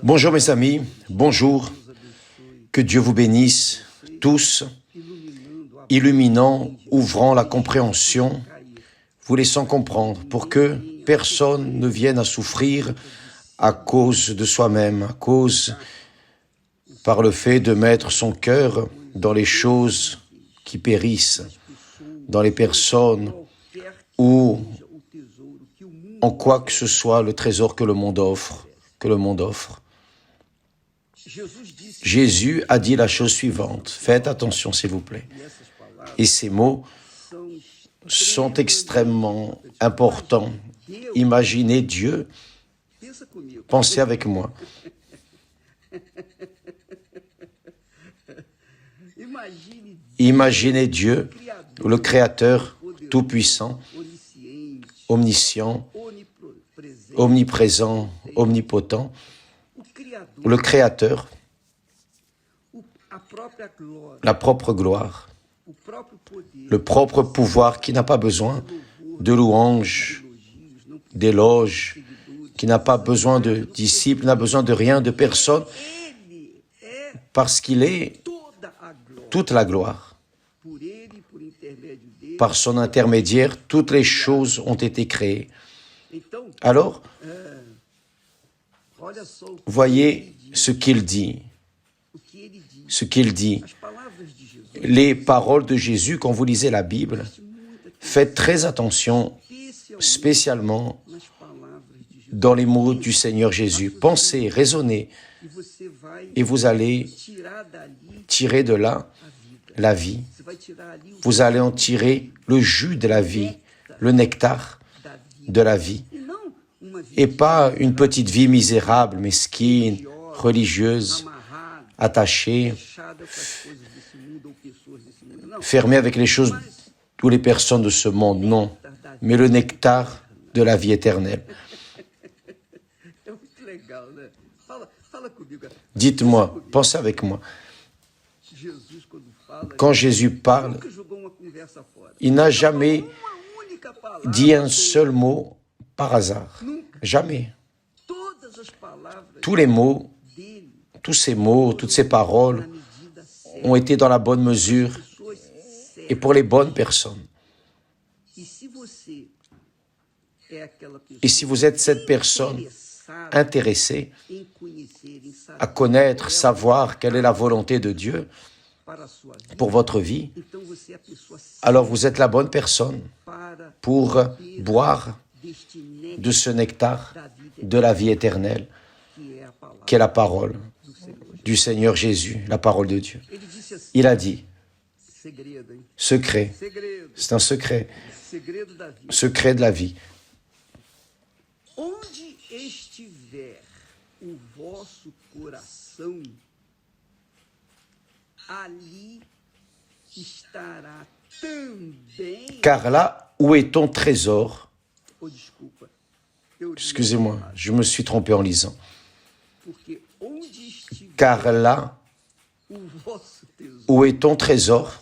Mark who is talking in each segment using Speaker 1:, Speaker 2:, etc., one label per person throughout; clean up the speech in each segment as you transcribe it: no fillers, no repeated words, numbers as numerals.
Speaker 1: Bonjour mes amis, bonjour, que Dieu vous bénisse tous, illuminant, ouvrant la compréhension, vous laissant comprendre pour que personne ne vienne à souffrir à cause de soi-même, à cause par le fait de mettre son cœur dans les choses qui périssent, dans les personnes ou en quoi que ce soit le trésor que le monde offre. Jésus a dit la chose suivante, faites attention s'il vous plaît. Et ces mots sont extrêmement importants. Imaginez Dieu, pensez avec moi. Imaginez Dieu, le Créateur tout-puissant, omniscient, omniprésent, omnipotent, le Créateur, la propre gloire, le propre pouvoir qui n'a pas besoin de louanges, d'éloges, qui n'a pas besoin de disciples, n'a besoin de rien, de personne, parce qu'il est toute la gloire. Par son intermédiaire, toutes les choses ont été créées. Alors, voyez ce qu'il dit. Les paroles de Jésus, quand vous lisez la Bible, faites très attention, spécialement dans les mots du Seigneur Jésus. Pensez, raisonnez, et vous allez tirer de là la vie. Vous allez en tirer le jus de la vie, le nectar de la vie. Et pas une petite vie misérable, mesquine, religieuse, attachée, fermée avec les choses ou les personnes de ce monde, non. Mais le nectar de la vie éternelle. Dites-moi, pensez avec moi. Quand Jésus parle, il n'a jamais dit un seul mot par hasard. Jamais. Tous les mots, tous ces mots, toutes ces paroles ont été dans la bonne mesure et pour les bonnes personnes. Et si vous êtes cette personne intéressée à connaître, savoir quelle est la volonté de Dieu pour votre vie, alors vous êtes la bonne personne pour boire de ce nectar de la vie éternelle, qui est la parole du Seigneur Jésus, la parole de Dieu. Il a dit, secret, c'est un secret, secret de la vie. Car là où est ton trésor, excusez-moi, je me suis trompé en lisant. Car là où est ton trésor,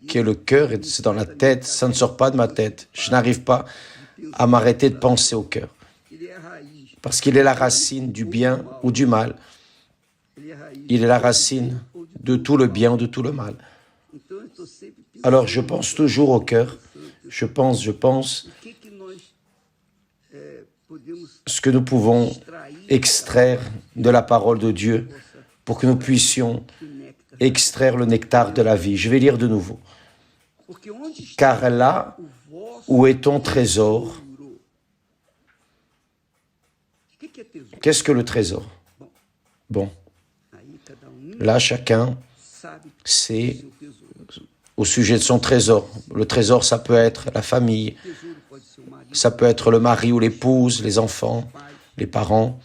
Speaker 1: qui est le cœur, et c'est dans la tête, ça ne sort pas de ma tête. Je n'arrive pas à m'arrêter de penser au cœur. Parce qu'il est la racine du bien ou du mal. Il est la racine de tout le bien ou de tout le mal. Alors je pense toujours au cœur. Je pense ce que nous pouvons extraire de la parole de Dieu pour que nous puissions extraire le nectar de la vie. Je vais lire de nouveau. Car là où est ton trésor, qu'est-ce que le trésor? Bon, là chacun sait au sujet de son trésor. Le trésor, ça peut être la famille, ça peut être le mari ou l'épouse, les enfants, les parents.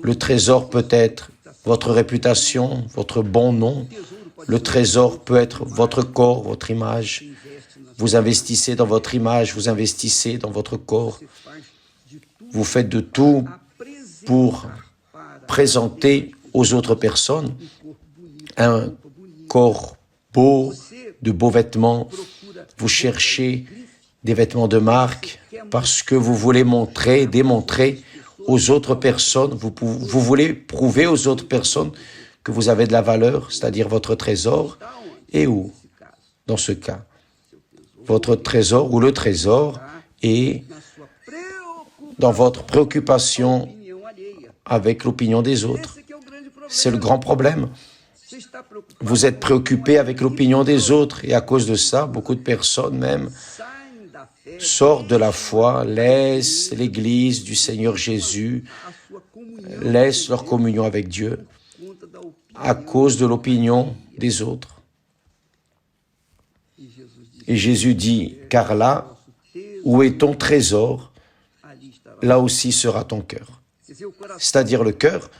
Speaker 1: Le trésor peut être votre réputation, votre bon nom. Le trésor peut être votre corps, votre image. Vous investissez dans votre image, vous investissez dans votre corps. Vous faites de tout pour présenter aux autres personnes un corps beau, de beaux vêtements. Vous cherchez des vêtements de marque parce que vous voulez montrer, démontrer aux autres personnes, vous voulez prouver aux autres personnes que vous avez de la valeur, c'est-à-dire votre trésor, et où, dans ce cas, votre trésor ou le trésor est dans votre préoccupation avec l'opinion des autres. C'est le grand problème. Vous êtes préoccupé avec l'opinion des autres et à cause de ça, beaucoup de personnes même sortent de la foi, laissent l'Église du Seigneur Jésus, laissent leur communion avec Dieu à cause de l'opinion des autres. Et Jésus dit, car là où est ton trésor, là aussi sera ton cœur. C'est-à-dire le cœur,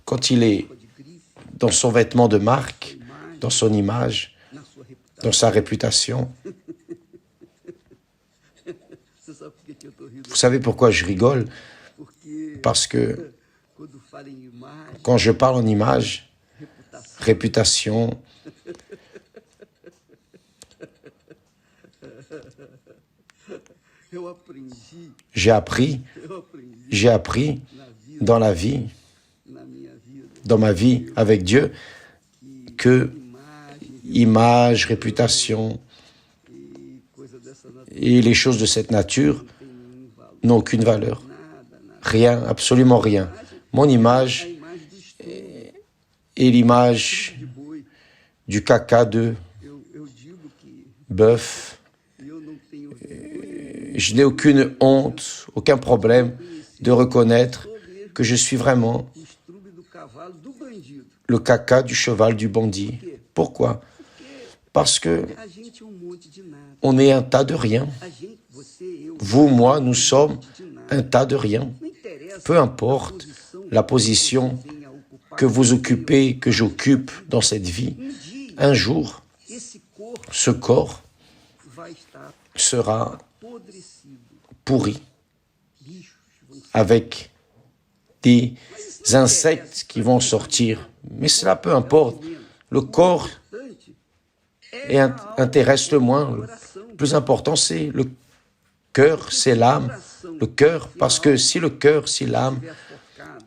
Speaker 1: quand il est dans son vêtement de marque, dans son image, dans sa réputation. Vous savez pourquoi je rigole? Parce que quand je parle en image, réputation, j'ai appris dans la vie, dans ma vie avec Dieu, que image, réputation et les choses de cette nature n'ont aucune valeur. Rien, absolument rien. Mon image est l'image du caca de bœuf. Je n'ai aucune honte, aucun problème de reconnaître que je suis vraiment le caca du cheval du bandit. Pourquoi? Parce que on est un tas de rien. Vous, moi, nous sommes un tas de rien. Peu importe la position que vous occupez, que j'occupe dans cette vie, un jour, ce corps sera pourri, avec des insectes qui vont sortir. Mais cela, peu importe. Le corps intéresse le moins. Le plus important, c'est le cœur, c'est l'âme. Le cœur, parce que si le cœur, si l'âme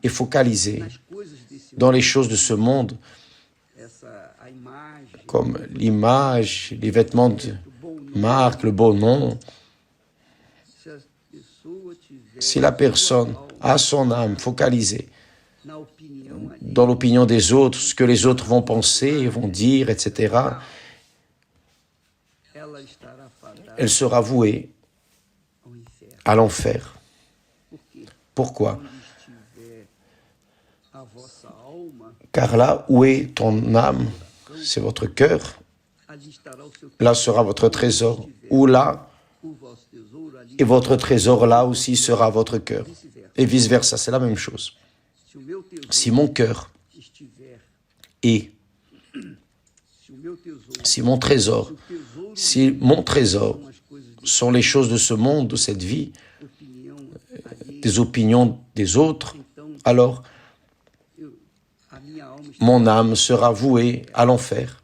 Speaker 1: est focalisée dans les choses de ce monde, comme l'image, les vêtements de marque, le beau nom, si la personne a son âme focalisée dans l'opinion des autres, ce que les autres vont penser, vont dire, etc., elle sera vouée à l'enfer. Pourquoi? Car là où est ton âme, c'est votre cœur, là sera votre trésor, ou là, et votre trésor là aussi sera votre cœur. Et vice-versa, c'est la même chose. Si mon cœur est, si mon trésor sont les choses de ce monde, de cette vie, des opinions des autres, alors mon âme sera vouée à l'enfer.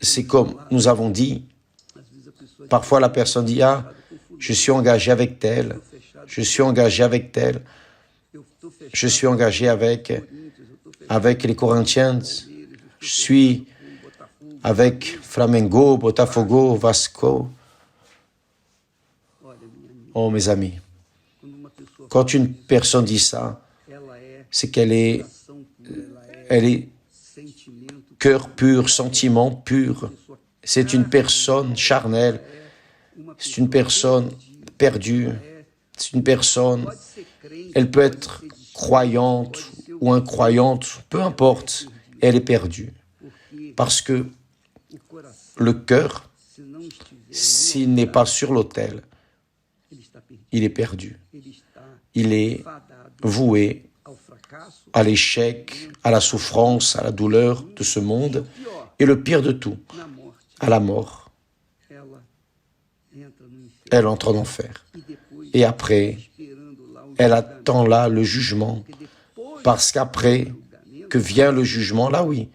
Speaker 1: C'est comme nous avons dit, parfois la personne dit, ah, je suis engagé avec tel, je suis engagé avec tel, je suis engagé avec les Corinthiens, je suis avec Flamengo, Botafogo, Vasco. Oh mes amis, quand une personne dit ça, c'est qu'elle est cœur pur, sentiment pur. C'est une personne charnelle, c'est une personne perdue, c'est une personne, elle peut être croyante ou incroyante, peu importe, elle est perdue. Parce que le cœur, s'il n'est pas sur l'autel, il est perdu. Il est voué à l'échec, à la souffrance, à la douleur de ce monde, et le pire de tout, à la mort. Elle entre en enfer. Et après, elle attend là le jugement, parce qu'après que vient le jugement, là oui,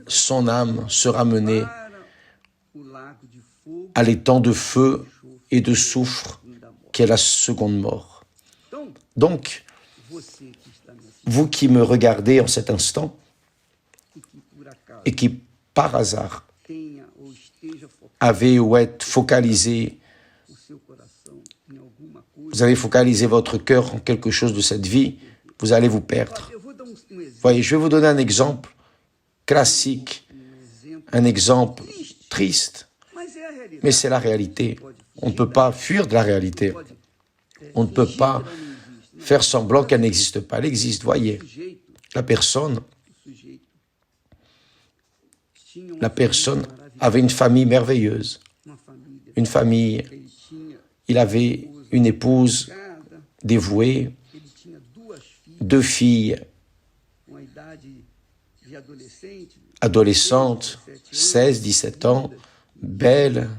Speaker 1: son âme sera menée à l'étang de feu et de soufre qu'est la seconde mort. Donc, vous qui me regardez en cet instant et qui, par hasard, avez ou êtes focalisé, vous avez focalisé votre cœur en quelque chose de cette vie, vous allez vous perdre. Voyez, je vais vous donner un exemple classique, un exemple triste, mais c'est la réalité. On ne peut pas fuir de la réalité. On ne peut pas faire semblant qu'elle n'existe pas. Elle existe, voyez. La personne avait une famille merveilleuse. Une famille, il avait une épouse dévouée, 2 filles adolescentes, 16, 17 ans, belles.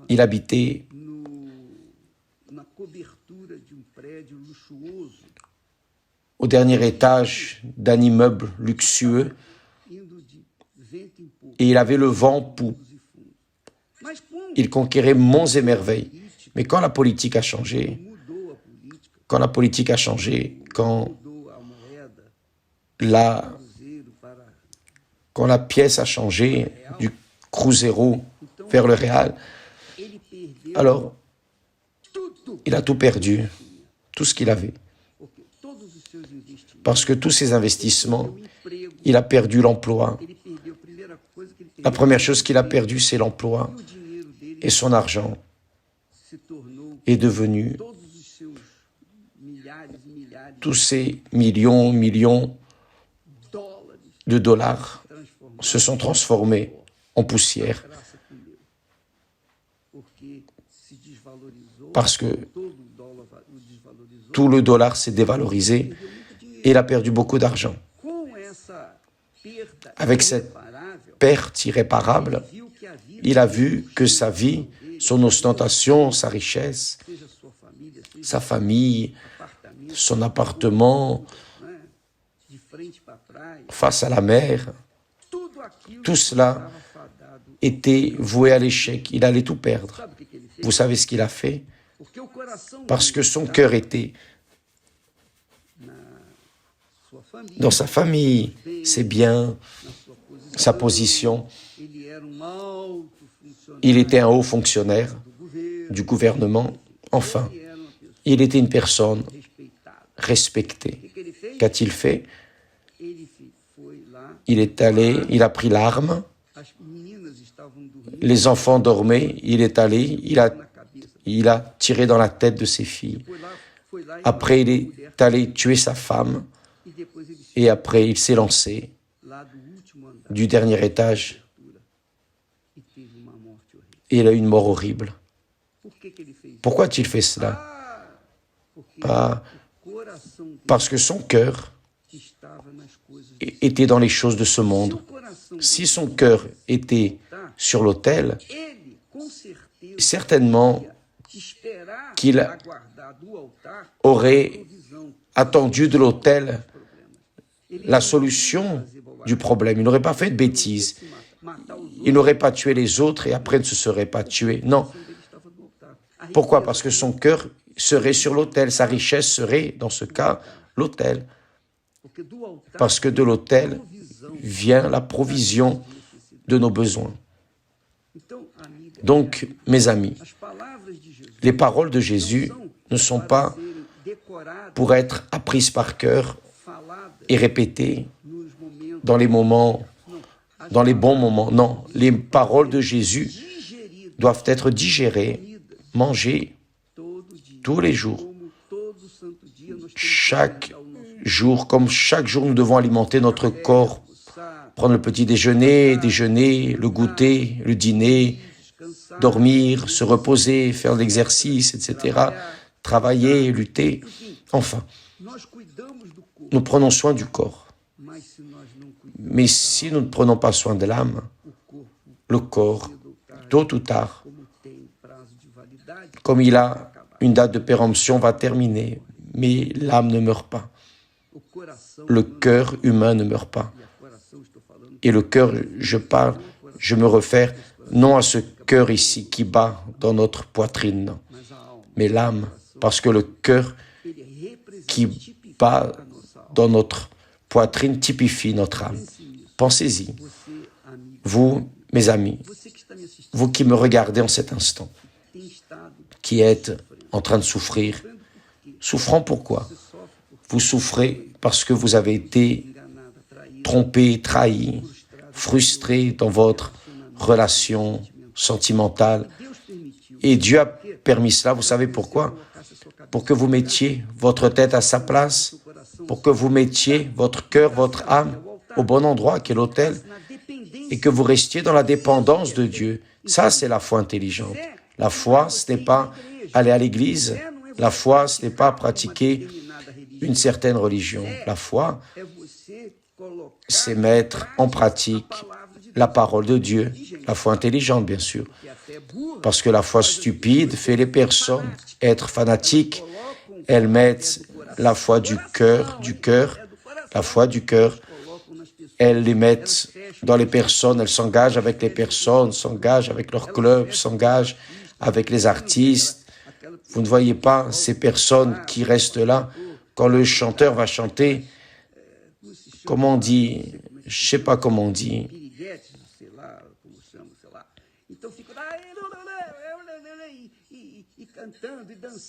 Speaker 1: Il habitait au dernier étage d'un immeuble luxueux et il avait le vent en poupe. Il conquérait monts et merveilles. Mais quand la politique a changé, quand la pièce a changé du Cruzeiro vers le Real, alors il a tout perdu, tout ce qu'il avait. Parce que tous ses investissements, il a perdu l'emploi. La première chose qu'il a perdue, c'est l'emploi. Et son argent est devenu, tous ces millions de dollars se sont transformés en poussière. Parce que tout le dollar s'est dévalorisé et il a perdu beaucoup d'argent. Avec cette perte irréparable, il a vu que sa vie, son ostentation, sa richesse, sa famille, son appartement, face à la mer, tout cela était voué à l'échec. Il allait tout perdre. Vous savez ce qu'il a fait? Parce que son cœur était dans sa famille, ses biens, sa position. Il était un haut fonctionnaire du gouvernement. Enfin, il était une personne respectée. Qu'a-t-il fait? Il a pris l'arme. Les enfants dormaient. Il est allé, il a tiré dans la tête de ses filles. Après, il est allé tuer sa femme. Et après, il s'est lancé du dernier étage. Et il a eu une mort horrible. Pourquoi a-t-il fait cela? Parce que son cœur était dans les choses de ce monde. Si son cœur était sur l'autel, certainement qu'il aurait attendu de l'autel la solution du problème. Il n'aurait pas fait de bêtises. Il n'aurait pas tué les autres et après ne se serait pas tué. Non. Pourquoi? Parce que son cœur serait sur l'autel. Sa richesse serait, dans ce cas, l'autel. Parce que de l'autel vient la provision de nos besoins. Donc, mes amis, les paroles de Jésus ne sont pas pour être apprises par cœur et répétées dans les bons moments. Non, les paroles de Jésus doivent être digérées, mangées tous les jours. Chaque jour, comme chaque jour, nous devons alimenter notre corps, prendre le petit déjeuner, le goûter, le dîner, dormir, se reposer, faire de l'exercice, etc., travailler, lutter. Enfin, nous prenons soin du corps. Mais si nous ne prenons pas soin de l'âme, le corps, tôt ou tard, comme il a une date de péremption, va terminer. Mais l'âme ne meurt pas. Le cœur humain ne meurt pas. Et le cœur, je me réfère non à ce cœur ici qui bat dans notre poitrine, non, mais l'âme, parce que le cœur qui bat dans notre poitrine typifie notre âme. Pensez-y, vous, mes amis, vous qui me regardez en cet instant, qui êtes en train de souffrir. Souffrant pourquoi? Vous souffrez parce que vous avez été trompé, trahi, frustré dans votre relation sentimentale. Et Dieu a permis cela, vous savez pourquoi? Pour que vous mettiez votre tête à sa place, pour que vous mettiez votre cœur, votre âme au bon endroit, qui est l'autel, et que vous restiez dans la dépendance de Dieu. Ça, c'est la foi intelligente. La foi, ce n'est pas aller à l'église. La foi, ce n'est pas pratiquer une certaine religion. La foi, c'est mettre en pratique la parole de Dieu. La foi intelligente, bien sûr. Parce que la foi stupide fait les personnes être fanatiques. Elles mettent la foi du cœur, la foi du cœur. Elles les mettent dans les personnes, elles s'engagent avec les personnes, s'engagent avec leur club, s'engagent avec les artistes. Vous ne voyez pas ces personnes qui restent là. Quand le chanteur va chanter, comment on dit, je ne sais pas comment on dit.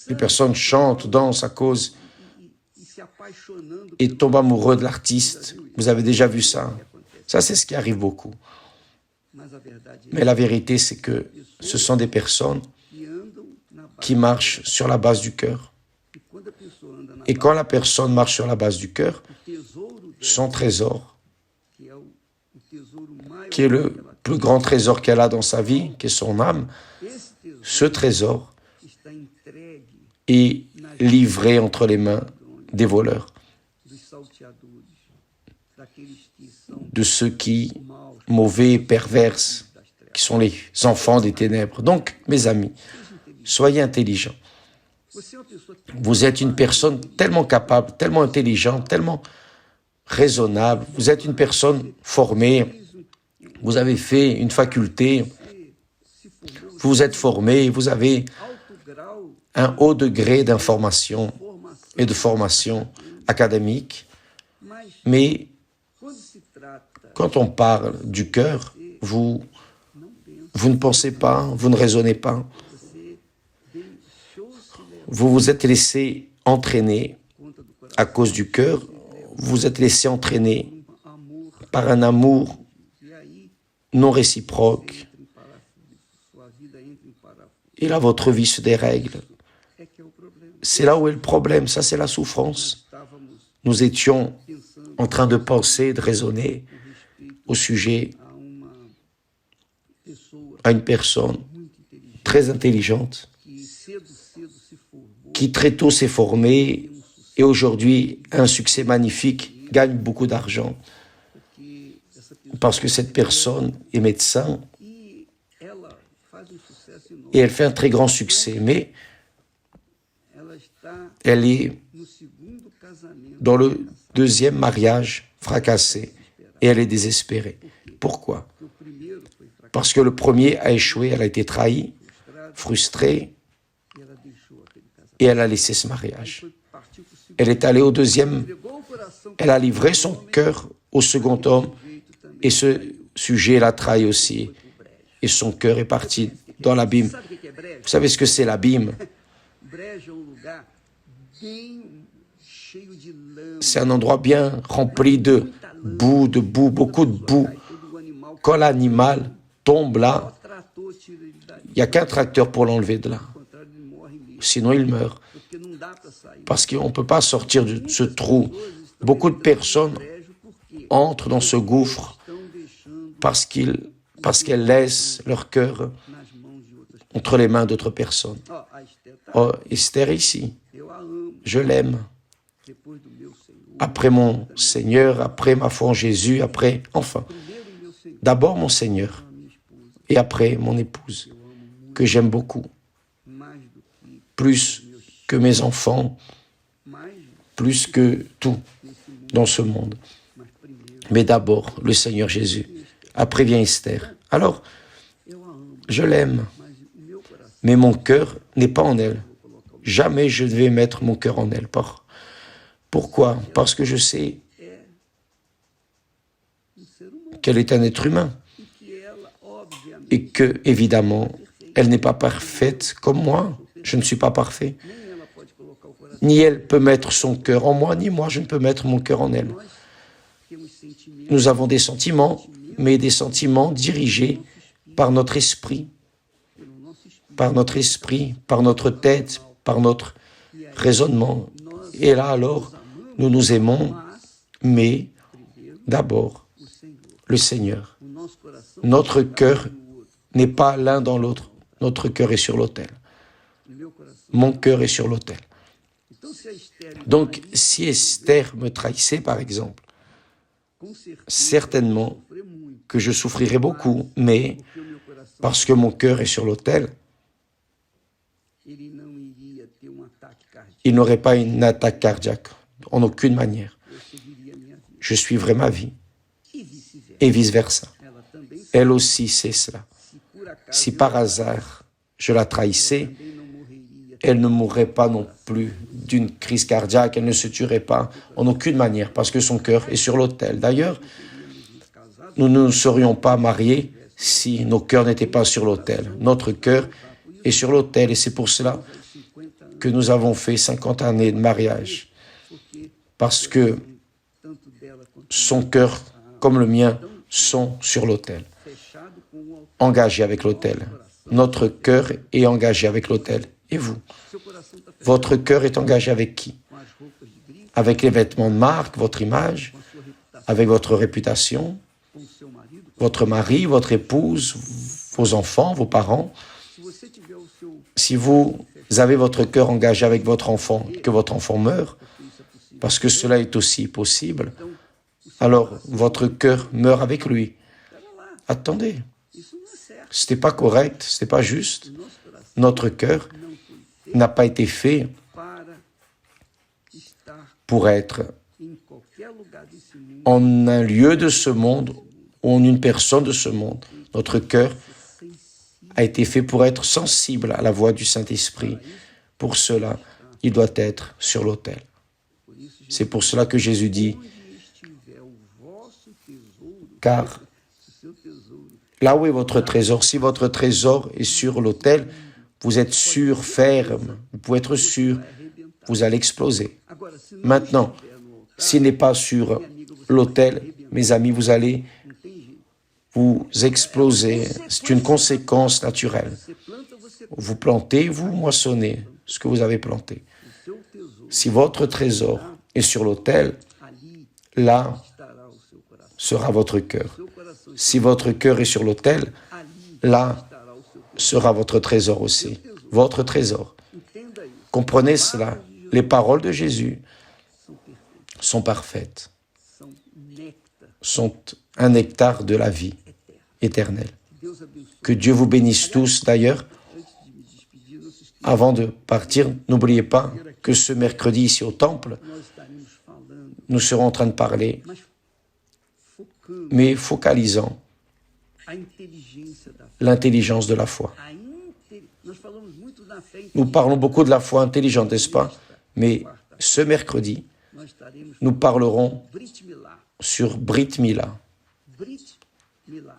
Speaker 1: Les personnes chantent, dansent à cause et tombent amoureux de l'artiste. Vous avez déjà vu ça? Ça, c'est ce qui arrive beaucoup. Mais la vérité, c'est que ce sont des personnes qui marchent sur la base du cœur. Et quand la personne marche sur la base du cœur, son trésor, qui est le plus grand trésor qu'elle a dans sa vie, qui est son âme, ce trésor est livré entre les mains des voleurs, de ceux qui, mauvais, perverses, qui sont les enfants des ténèbres. Donc, mes amis, soyez intelligents. Vous êtes une personne tellement capable, tellement intelligente, tellement raisonnable. Vous êtes une personne formée. Vous avez fait une faculté. Vous vous êtes formé. Vous avez un haut degré d'information et de formation académique. Mais quand on parle du cœur, vous ne pensez pas, vous ne raisonnez pas. Vous vous êtes laissé entraîner à cause du cœur, vous vous êtes laissé entraîner par un amour non réciproque. Et là, votre vie se dérègle. C'est là où est le problème, ça c'est la souffrance. Nous étions en train de penser, de raisonner au sujet à une personne très intelligente qui très tôt s'est formée et aujourd'hui a un succès magnifique, gagne beaucoup d'argent. Parce que cette personne est médecin et elle fait un très grand succès, mais elle est dans le deuxième mariage fracassé et elle est désespérée. Pourquoi? Parce que le premier a échoué, elle a été trahie, frustrée et elle a laissé ce mariage. Elle est allée au deuxième, elle a livré son cœur au second homme et ce sujet l'a trahi aussi. Et son cœur est parti dans l'abîme. Vous savez ce que c'est l'abîme? C'est un endroit bien rempli de boue, beaucoup de boue. Quand l'animal tombe là, il n'y a qu'un tracteur pour l'enlever de là. Sinon, il meurt. Parce qu'on ne peut pas sortir de ce trou. Beaucoup de personnes entrent dans ce gouffre parce qu'elles laissent leur cœur entre les mains d'autres personnes. Oh, Esther ici, je l'aime. Après mon Seigneur, après ma foi en Jésus, d'abord mon Seigneur et après mon épouse, que j'aime beaucoup, plus que mes enfants, plus que tout dans ce monde. Mais d'abord, le Seigneur Jésus. Après vient Esther. Alors, je l'aime, mais mon cœur n'est pas en elle. Jamais je ne vais mettre mon cœur en elle. Pourquoi? Parce que je sais qu'elle est un être humain et que, évidemment, elle n'est pas parfaite comme moi. Je ne suis pas parfait. Ni elle peut mettre son cœur en moi, ni moi je ne peux mettre mon cœur en elle. Nous avons des sentiments, mais des sentiments dirigés par notre esprit, par notre tête, par notre raisonnement. Et là alors, nous nous aimons, mais d'abord, le Seigneur. Notre cœur n'est pas l'un dans l'autre. Notre cœur est sur l'autel. Mon cœur est sur l'autel. Donc, si Esther me trahissait, par exemple, certainement que je souffrirais beaucoup, mais parce que mon cœur est sur l'autel, il n'aurait pas une attaque cardiaque, en aucune manière. Je suivrai ma vie, et vice-versa. Elle aussi sait cela. Si par hasard je la trahissais, elle ne mourrait pas non plus d'une crise cardiaque, elle ne se tuerait pas en aucune manière, parce que son cœur est sur l'autel. D'ailleurs, nous ne nous serions pas mariés si nos cœurs n'étaient pas sur l'autel. Notre cœur est sur l'autel, et c'est pour cela que nous avons fait 50 années de mariage, parce que son cœur, comme le mien, sont sur l'autel, engagés avec l'autel. Notre cœur est engagé avec l'autel. Et vous? Votre cœur est engagé avec qui? Avec les vêtements de marque, votre image, avec votre réputation, votre mari, votre épouse, vos enfants, vos parents. Si vous avez votre cœur engagé avec votre enfant, que votre enfant meurt, parce que cela est aussi possible, alors votre cœur meurt avec lui. Attendez, ce n'était pas correct, ce n'était pas juste. Notre cœur n'a pas été fait pour être en un lieu de ce monde ou en une personne de ce monde. Notre cœur a été fait pour être sensible à la voix du Saint-Esprit. Pour cela, il doit être sur l'autel. C'est pour cela que Jésus dit, car là où est votre trésor, si votre trésor est sur l'autel, vous êtes sûr, ferme, vous pouvez être sûr, vous allez exploser. Maintenant, s'il n'est pas sur l'autel, mes amis, vous allez vous exploser. C'est une conséquence naturelle. Vous plantez, vous moissonnez ce que vous avez planté. Si votre trésor est sur l'autel, là sera votre cœur. Si votre cœur est sur l'autel, là sera votre trésor aussi. Votre trésor. Comprenez cela. Les paroles de Jésus sont parfaites, sont un nectar de la vie éternelle. Que Dieu vous bénisse tous. D'ailleurs, avant de partir, n'oubliez pas que ce mercredi ici au temple, nous serons en train de parler, mais focalisant l'intelligence de la foi. Nous parlons beaucoup de la foi intelligente, n'est-ce pas? Mais ce mercredi, nous parlerons sur Brit Mila.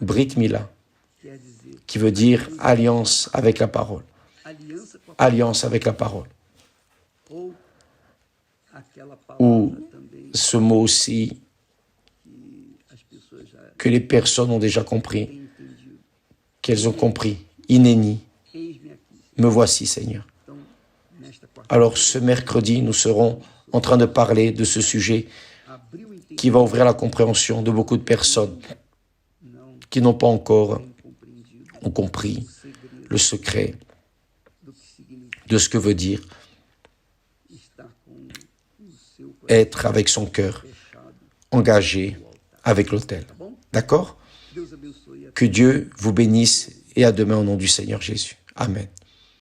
Speaker 1: Brit Mila, qui veut dire alliance avec la parole. Alliance avec la parole. Ou ce mot aussi que les personnes ont déjà compris, qu'elles ont compris. Inéni, me voici Seigneur. Alors ce mercredi, nous serons en train de parler de ce sujet qui va ouvrir la compréhension de beaucoup de personnes qui n'ont pas encore compris le secret de ce que veut dire être avec son cœur engagé avec l'autel. D'accord? Que Dieu vous bénisse et à demain au nom du Seigneur Jésus. Amen.